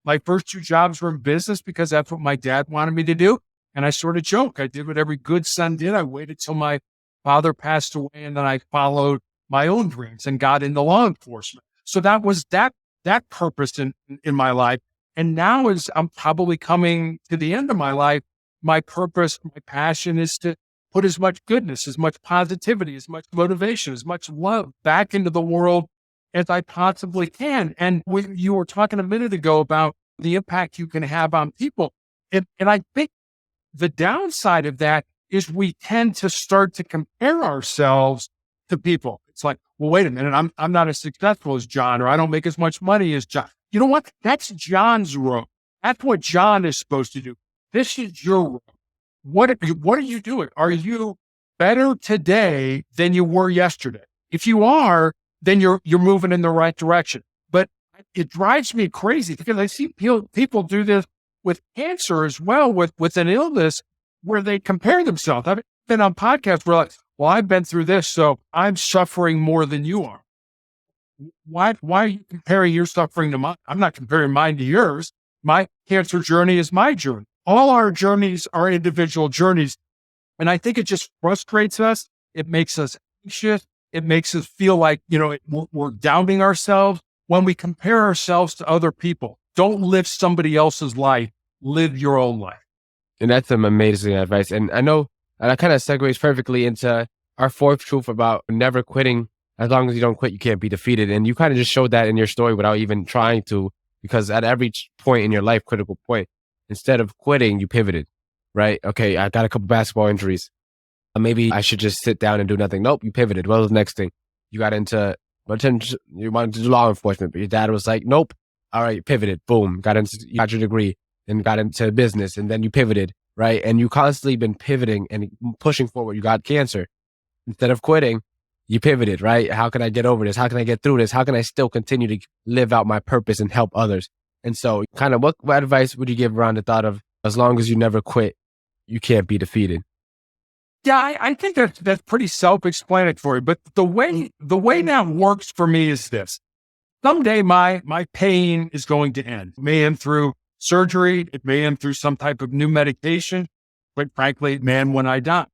my first two jobs were in business because that's what my dad wanted me to do. And I sort of joke. I did what every good son did. I waited till my father passed away, and then I followed my own dreams and got into law enforcement. So that was that purpose in my life. And now as I'm probably coming to the end of my life, my purpose, my passion is to put as much goodness, as much positivity, as much motivation, as much love back into the world as I possibly can. And when you were talking a minute ago about the impact you can have on people, and I think the downside of that is we tend to start to compare ourselves to people. It's like, well, wait a minute, I'm not as successful as John, or I don't make as much money as John. You know what? That's John's road. That's what John is supposed to do. This is your road. What are you doing? Are you better today than you were yesterday? If you are, then you're moving in the right direction. But it drives me crazy because I see people do this with cancer as well, with an illness where they compare themselves. I've been on podcasts where like, well, I've been through this, so I'm suffering more than you are. Why are you comparing your suffering to mine? I'm not comparing mine to yours. My cancer journey is my journey. All our journeys are individual journeys. And I think it just frustrates us. It makes us anxious. It makes us feel like, we're doubting ourselves when we compare ourselves to other people, don't live somebody else's life, live your own life. And that's some amazing advice. And I know that kind of segues perfectly into our fourth truth about never quitting. As long as you don't quit, you can't be defeated. And you kind of just showed that in your story without even trying to, because at every point in your life, critical point, instead of quitting, you pivoted, right? Okay, I got a couple basketball injuries. Maybe I should just sit down and do nothing. Nope, you pivoted. What was the next thing? You got into, you wanted to do law enforcement, but your dad was like, nope. All right, you pivoted. Boom, you got your degree and got into business, and then you pivoted, right? And you constantly been pivoting and pushing forward. You got cancer. Instead of quitting, you pivoted, right? How can I get over this? How can I get through this? How can I still continue to live out my purpose and help others? And so kind of what advice would you give around the thought of, as long as you never quit, you can't be defeated? Yeah, I think that's pretty self-explanatory. But the way that works for me is this. Someday my pain is going to end. It may end through surgery. It may end through some type of new medication. Quite frankly, it may end when I die.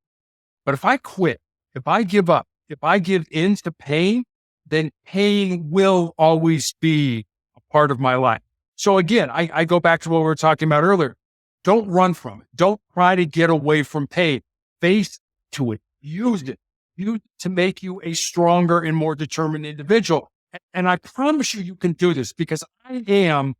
But if I quit, if I give up, if I give in to pain, then pain will always be a part of my life. So again, I go back to what we were talking about earlier. Don't run from it. Don't try to get away from pain. Face to it. Use it. Use it to make you a stronger and more determined individual. And I promise you can do this, because I am,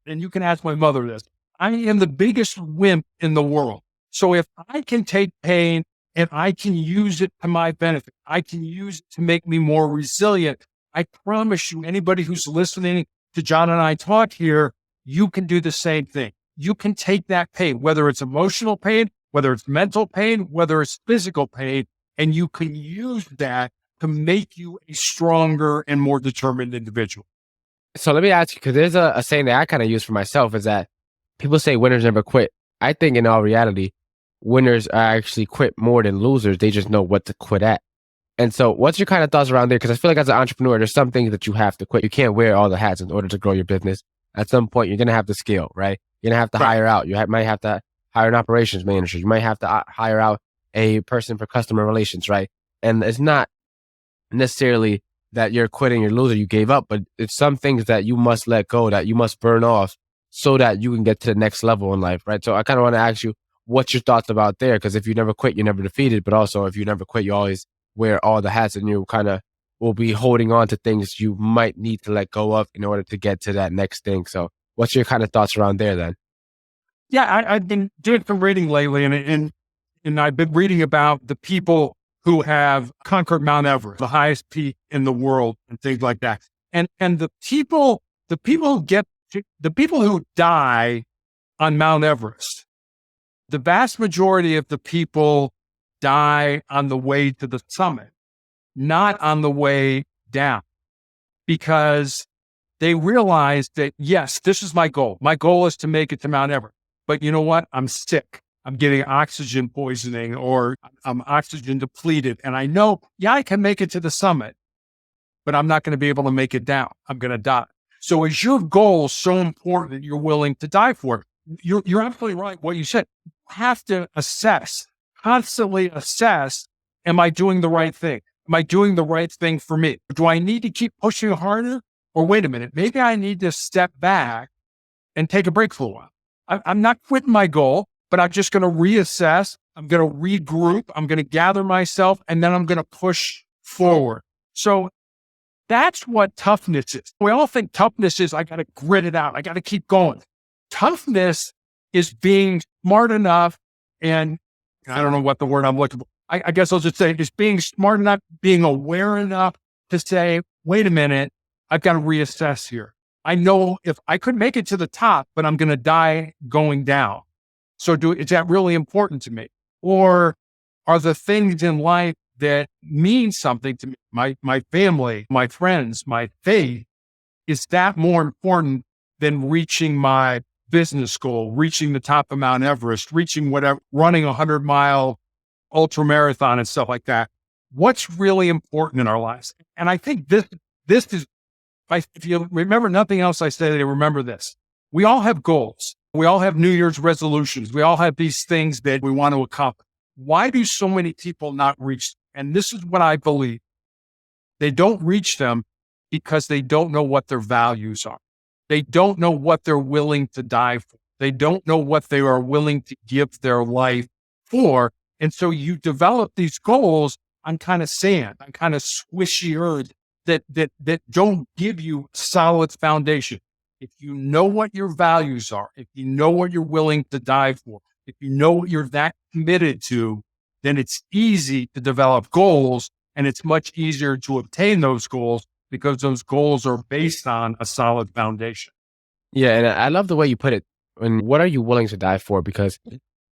and you can ask my mother this, I am the biggest wimp in the world. So if I can take pain and I can use it to my benefit, I can use it to make me more resilient, I promise you, anybody who's listening to John and I talk here, you can do the same thing. You can take that pain, whether it's emotional pain, whether it's mental pain, whether it's physical pain, and you can use that to make you a stronger and more determined individual. So let me ask you, because there's a saying that I kind of use for myself, is that people say winners never quit. I think in all reality, winners are actually quit more than losers. They just know what to quit at. And so what's your kind of thoughts around there? Because I feel like as an entrepreneur, there's some things that you have to quit. You can't wear all the hats in order to grow your business. At some point, you're going to have to scale, right? You're going to have to hire out. You might have to hire an operations manager. You might have to hire out a person for customer relations, right? And it's not necessarily that you're quitting, you're loser, you gave up, but it's some things that you must let go, that you must burn off so that you can get to the next level in life, right? So I kind of want to ask you, what's your thoughts about there? Because if you never quit, you're never defeated. But also, if you never quit, you always wear all the hats, and you kind of will be holding on to things you might need to let go of in order to get to that next thing. So what's your kind of thoughts around there then? Yeah, I've been doing some reading lately, and I've been reading about the people who have conquered Mount Everest, the highest peak in the world, and things like that. And the people who die on Mount Everest, the vast majority of the people die on the way to the summit, not on the way down, because they realize that, yes, this is my goal. My goal is to make it to Mount Everest. But you know what? I'm sick. I'm getting oxygen poisoning, or I'm oxygen depleted. And I know, I can make it to the summit, but I'm not going to be able to make it down. I'm going to die. So is your goal so important that you're willing to die for it? You're absolutely right. What you said, you have to constantly assess, am I doing the right thing? Am I doing the right thing for me? Do I need to keep pushing harder? Or wait a minute, maybe I need to step back and take a break for a while. I'm not quitting my goal, but I'm just going to reassess. I'm going to regroup. I'm going to gather myself, and then I'm going to push forward. So that's what toughness is. We all think toughness is, I got to grit it out. I got to keep going. Toughness is being smart enough, and I don't know what the word I'm looking for. I guess I'll just say, just being smart enough, being aware enough to say, wait a minute, I've got to reassess here. I know if I could make it to the top, but I'm going to die going down. So is that really important to me? Or are the things in life that mean something to me, my family, my friends, my faith, is that more important than reaching my business goal, reaching the top of Mount Everest, reaching whatever, running 100-mile ultra marathon and stuff like that? What's really important in our lives? And I think this is, if you remember nothing else I said, remember this. We all have goals. We all have New Year's resolutions. We all have these things that we want to accomplish. Why do so many people not reach them? And this is what I believe. They don't reach them because they don't know what their values are. They don't know what they're willing to die for. They don't know what they are willing to give their life for. And so you develop these goals on kind of sand, on kind of squishy earth that don't give you solid foundation. If you know what your values are, if you know what you're willing to die for, if you know what you're that committed to, then it's easy to develop goals, and it's much easier to obtain those goals because those goals are based on a solid foundation. Yeah, and I love the way you put it. And what are you willing to die for? Because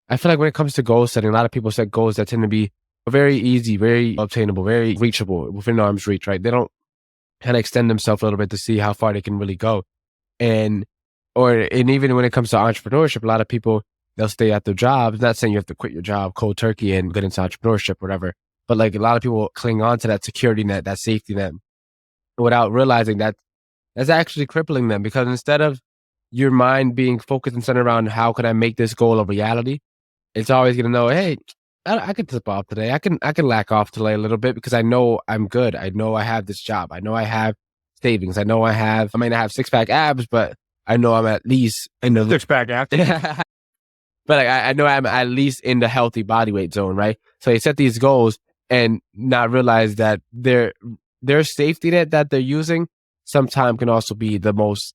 I feel like when it comes to goal setting, a lot of people set goals that tend to be very easy, very obtainable, very reachable, within arm's reach, right? They don't kind of extend themselves a little bit to see how far they can really go. And even when it comes to entrepreneurship, a lot of people, they'll stay at their jobs. Not saying you have to quit your job cold turkey and get into entrepreneurship, whatever. But like a lot of people cling on to that security net, that safety net, without realizing that that's actually crippling them. Because instead of your mind being focused and centered around how can I make this goal a reality, it's always going to know, hey, I can slip off today. I can lack off today a little bit because I know I'm good. I know I have this job. I know I have savings. I may not have 6-pack abs, but I know I'm at least in the 6-pack abs. But like, I know I'm at least in the healthy body weight zone, right? So they set these goals and not realize that their safety net that they're using sometimes can also be the most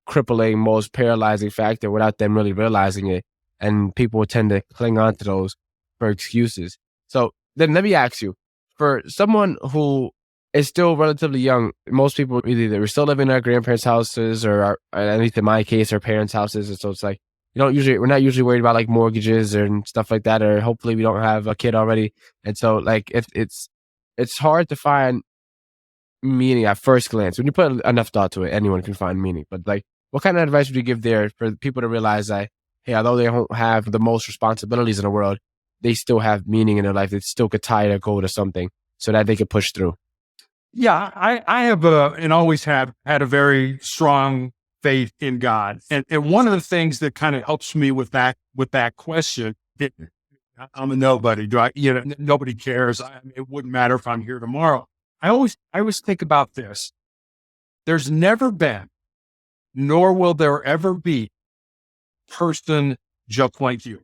crippling, most paralyzing factor without them really realizing it. And people tend to cling on to those for excuses. So then let me ask you, for someone who is still relatively young, most people either they're still living in our grandparents' houses or at least in my case, our parents' houses. And so it's like, we're not usually worried about like mortgages and stuff like that, or hopefully we don't have a kid already. And so like if it's hard to find meaning at first glance. When you put enough thought to it, anyone can find meaning. But like, what kind of advice would you give there for people to realize that, hey, although they don't have the most responsibilities in the world, they still have meaning in their life. They still could tie their goal to something so that they could push through. Yeah, I have and always have had a very strong faith in God. And one of the things that kind of helps me with that question, I'm a nobody. Nobody cares. It wouldn't matter if I'm here tomorrow. I always think about this. There's never been, nor will there ever be, a person just like you.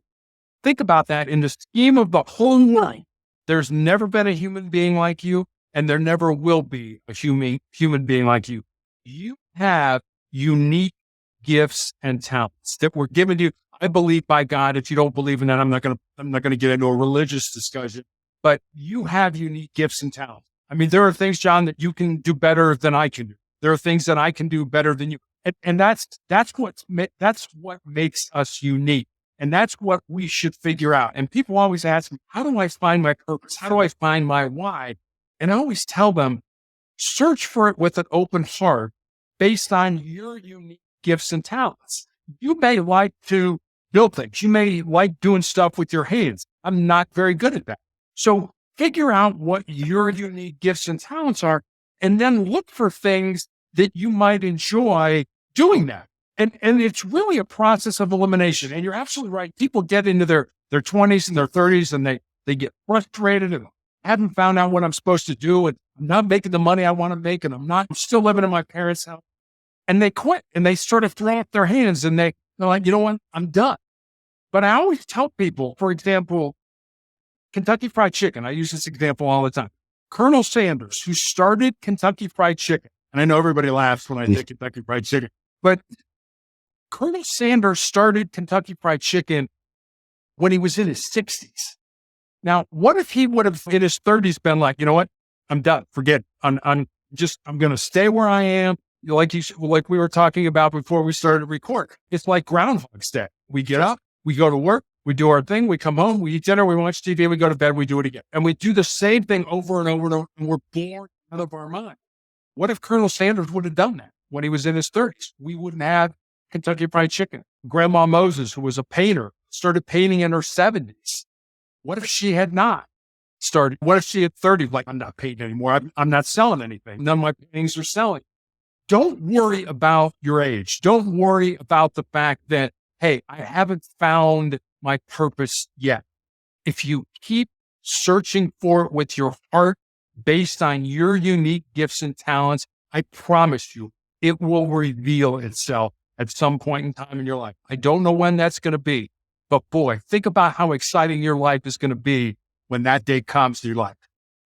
Think about that in the scheme of the whole life. There's never been a human being like you, and there never will be a human being like you. You have unique gifts and talents that were given to you. I believe by God. If you don't believe in that, I'm not going to get into a religious discussion, but you have unique gifts and talents. I mean, there are things, John, that you can do better than I can do. There are things that I can do better than you. And that's what makes us unique. And that's what we should figure out. And people always ask me, how do I find my purpose? How do I find my why? And I always tell them, search for it with an open heart based on your unique gifts and talents. You may like to build things. You may like doing stuff with your hands. I'm not very good at that. So figure out what your unique gifts and talents are, and then look for things that you might enjoy doing that. And it's really a process of elimination. And you're absolutely right. People get into their 20s and their 30s and they get frustrated and haven't found out what I'm supposed to do. And I'm not making the money I want to make. And I'm still living in my parents' house. And they quit and they sort of throw up their hands and they're like, you know what? I'm done. But I always tell people, for example, Kentucky Fried Chicken. I use this example all the time. Colonel Sanders, who started Kentucky Fried Chicken. And I know everybody laughs when I say Kentucky Fried Chicken, but Colonel Sanders started Kentucky Fried Chicken when he was in his 60s. Now, what if he would have in his 30s been like, you know what? I'm done. Forget it. I'm going to stay where I am. Like we were talking about before we started to record. It's like Groundhog's Day. We get up, we go to work, we do our thing, we come home, we eat dinner, we watch TV, we go to bed, we do it again. And we do the same thing over and over and over, and we're bored out of our mind. What if Colonel Sanders would have done that when he was in his 30s? We wouldn't have Kentucky Fried Chicken. Grandma Moses, who was a painter, started painting in her 70s. What if she had not started? What if she had 30? Like, I'm not painting anymore. I'm not selling anything. None of my paintings are selling. Don't worry about your age. Don't worry about the fact that, hey, I haven't found my purpose yet. If you keep searching for it with your heart based on your unique gifts and talents, I promise you, it will reveal itself at some point in time in your life. I don't know when that's going to be, but boy, think about how exciting your life is going to be when that day comes to your life.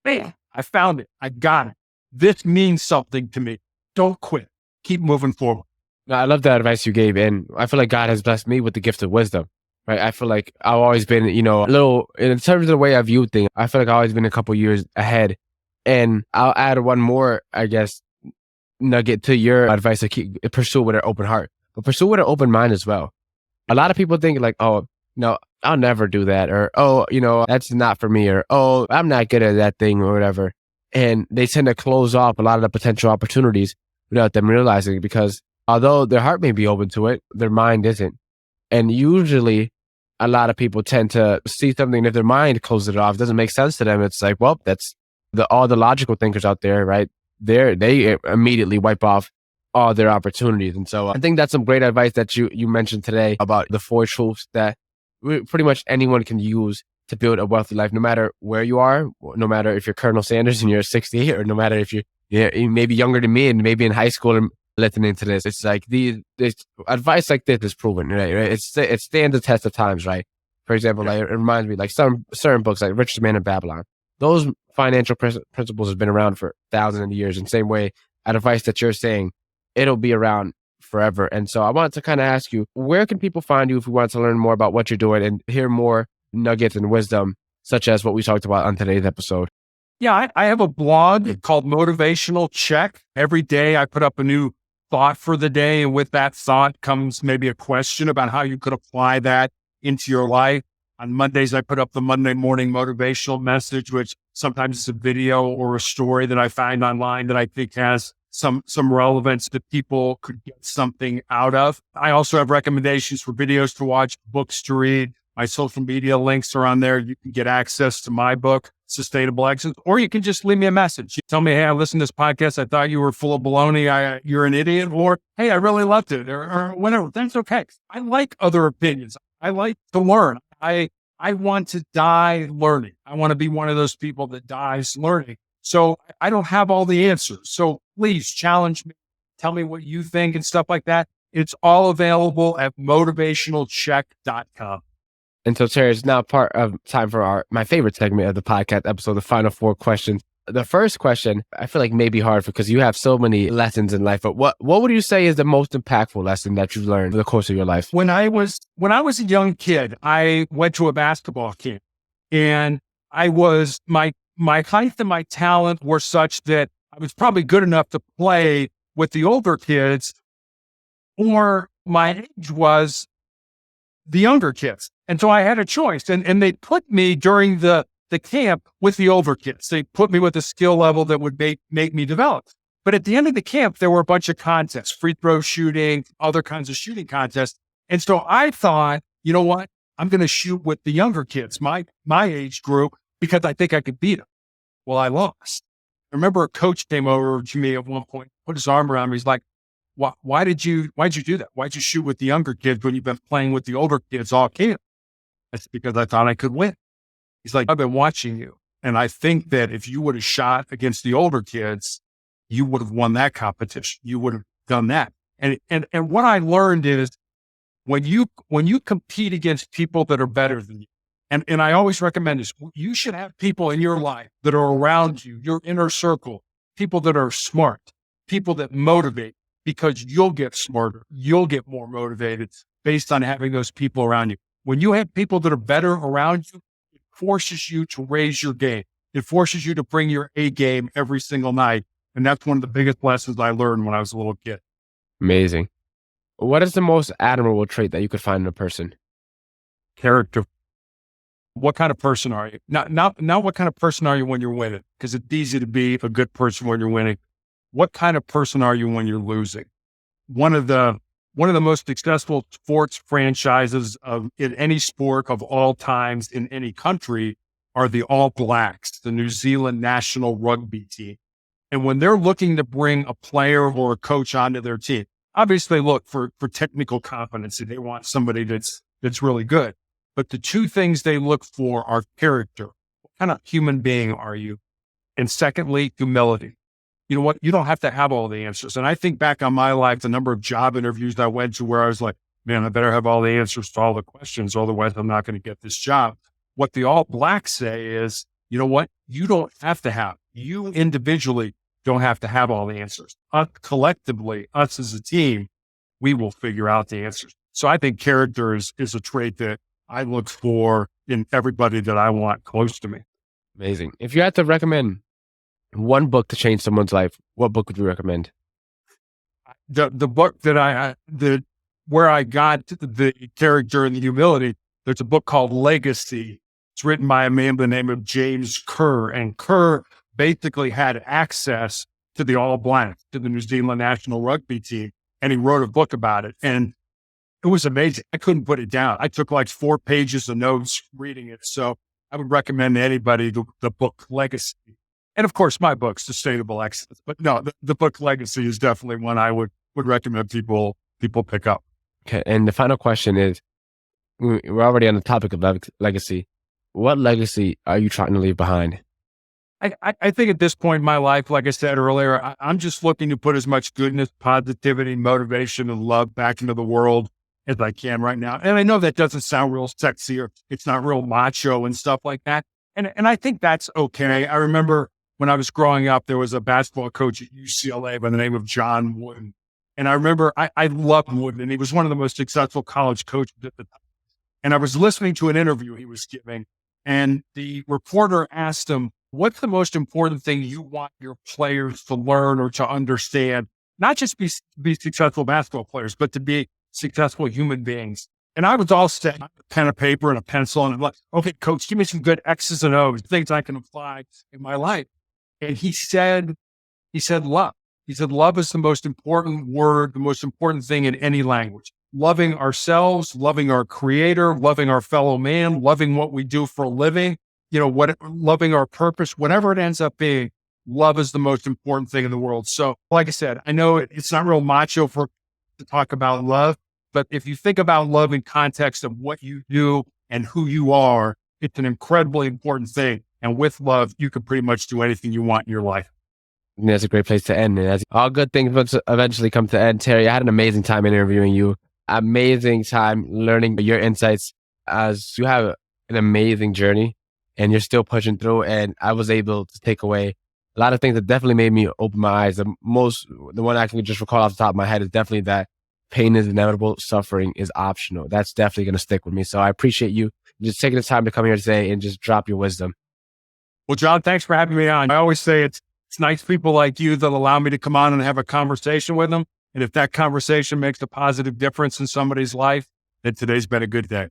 Man, I found it. I got it. This means something to me. Don't quit. Keep moving forward. No, I love that advice you gave. And I feel like God has blessed me with the gift of wisdom, right? I feel like I've always been, a little, in terms of the way I view things, I feel like I've always been a couple years ahead. And I'll add one more, I guess, nugget to your advice to keep pursue with an open heart, but pursue with an open mind as well. A lot of people think like, oh, no, I'll never do that. Or, oh, that's not for me. Or, oh, I'm not good at that thing or whatever. And they tend to close off a lot of the potential opportunities without them realizing, because although their heart may be open to it, their mind isn't. And usually a lot of people tend to see something, if their mind closes it off, it doesn't make sense to them. It's like, well, that's all the logical thinkers out there, right? They immediately wipe off all their opportunities. And so I think that's some great advice that you mentioned today about the 4 truths that pretty much anyone can use to build a wealthy life, no matter where you are, no matter if you're Colonel Sanders and you're 60, or no matter if you may be younger than me and maybe in high school and listening to this. It's like this advice like this is proven, right? It stands the test of times, right? For example, like, it reminds me like some certain books like Richest Man in Babylon. Those financial principles have been around for thousands of years. In the same way, advice that you're saying, it'll be around forever. And so I wanted to kind of ask you, where can people find you if we want to learn more about what you're doing and hear more nuggets and wisdom, such as what we talked about on today's episode? Yeah, I have a blog called Motivational Check. Every day I put up a new thought for the day. And with that thought comes maybe a question about how you could apply that into your life. On Mondays, I put up the Monday morning motivational message, which sometimes is a video or a story that I find online that I think has some relevance that people could get something out of. I also have recommendations for videos to watch, books to read. My social media links are on there. You can get access to my book, Sustainable Excellence, or you can just leave me a message. You tell me, hey, I listened to this podcast. I thought you were full of baloney. You're an idiot. Or, hey, I really loved it, or whatever. That's okay. I like other opinions. I like to learn. I want to die learning. I want to be one of those people that dies learning. So I don't have all the answers. So please challenge me. Tell me what you think and stuff like that. It's all available at motivationalcheck.com. And so, Terry, it's now part of time for my favorite segment of the podcast episode, the final 4 questions. The first question, I feel like may be hard because you have so many lessons in life, but what would you say is the most impactful lesson that you've learned over the course of your life? When I was a young kid, I went to a basketball camp, and my height and my talent were such that I was probably good enough to play with the older kids, or my age was the younger kids. And so I had a choice, and they put me during the camp with the older kids. They put me with a skill level that would make me develop. But at the end of the camp, there were a bunch of contests, free throw shooting, other kinds of shooting contests. And so I thought, you know what? I'm going to shoot with the younger kids, my age group, because I think I could beat them. Well, I lost. I remember a coach came over to me at one point, put his arm around me. He's like, why'd you do that? Why'd you shoot with the younger kids when you've been playing with the older kids all camp? I said, because I thought I could win. He's like, I've been watching you. And I think that if you would have shot against the older kids, you would have won that competition. You would have done that. And what I learned is when you compete against people that are better than you, and I always recommend this, you should have people in your life that are around you, your inner circle, people that are smart, people that motivate, because you'll get smarter. You'll get more motivated based on having those people around you. When you have people that are better around you, it forces you to raise your game. It forces you to bring your A game every single night. And that's one of the biggest lessons I learned when I was a little kid. Amazing. What is the most admirable trait that you could find in a person? Character. What kind of person are you? Not what kind of person are you when you're winning? Because it's easy to be a good person when you're winning. What kind of person are you when you're losing? One of the most successful sports franchises in any sport of all times in any country are the All Blacks, the New Zealand national rugby team. And when they're looking to bring a player or a coach onto their team, obviously they look for technical competency. They want somebody that's really good. But the 2 things they look for are character. What kind of human being are you? And secondly, humility. you know what? You don't have to have all the answers. And I think back on my life, the number of job interviews I went to where I was like, man, I better have all the answers to all the questions. Otherwise, I'm not going to get this job. What the All Blacks say is, you know what? You don't have to have, you individually don't have to have all the answers. Us collectively, us as a team, we will figure out the answers. So I think character is a trait that I look for in everybody that I want close to me. Amazing. If you had to recommend one book to change someone's life, what book would you recommend? The book where I got the character and the humility, there's a book called Legacy. It's written by a man by the name of James Kerr. And Kerr basically had access to the All Blacks, to the New Zealand national rugby team. And he wrote a book about it. And it was amazing. I couldn't put it down. I took like 4 pages of notes reading it. So I would recommend to anybody the book Legacy. And of course, my book, Sustainable Excellence. But no, the book Legacy is definitely one I would recommend people pick up. Okay. And the final question is, we're already on the topic of legacy. What legacy are you trying to leave behind? I think at this point in my life, like I said earlier, I'm just looking to put as much goodness, positivity, motivation, and love back into the world as I can right now. And I know that doesn't sound real sexy or it's not real macho and stuff like that. And I think that's okay. I remember when I was growing up, there was a basketball coach at UCLA by the name of John Wooden. And I remember I loved Wooden, and he was one of the most successful college coaches at the time. And I was listening to an interview he was giving, and the reporter asked him, what's the most important thing you want your players to learn or to understand? Not just be successful basketball players, but to be successful human beings. And I was all set, a pen and paper and a pencil, and I'm like, okay, coach, give me some good X's and O's, things I can apply in my life. And he said love. He said, love is the most important word, the most important thing in any language. Loving ourselves, loving our creator, loving our fellow man, loving what we do for a living, loving our purpose, whatever it ends up being, love is the most important thing in the world. So like I said, I know it's not real macho to talk about love, but if you think about love in context of what you do and who you are, it's an incredibly important thing. And with love, you can pretty much do anything you want in your life. And that's a great place to end. And as all good things must eventually come to end. Terry, I had an amazing time interviewing you. Amazing time learning your insights, as you have an amazing journey and you're still pushing through. And I was able to take away a lot of things that definitely made me open my eyes. The one I can just recall off the top of my head is definitely that pain is inevitable, suffering is optional. That's definitely going to stick with me. So I appreciate you just taking the time to come here today and just drop your wisdom. Well, John, thanks for having me on. I always say it's nice people like you that allow me to come on and have a conversation with them. And if that conversation makes a positive difference in somebody's life, then today's been a good day.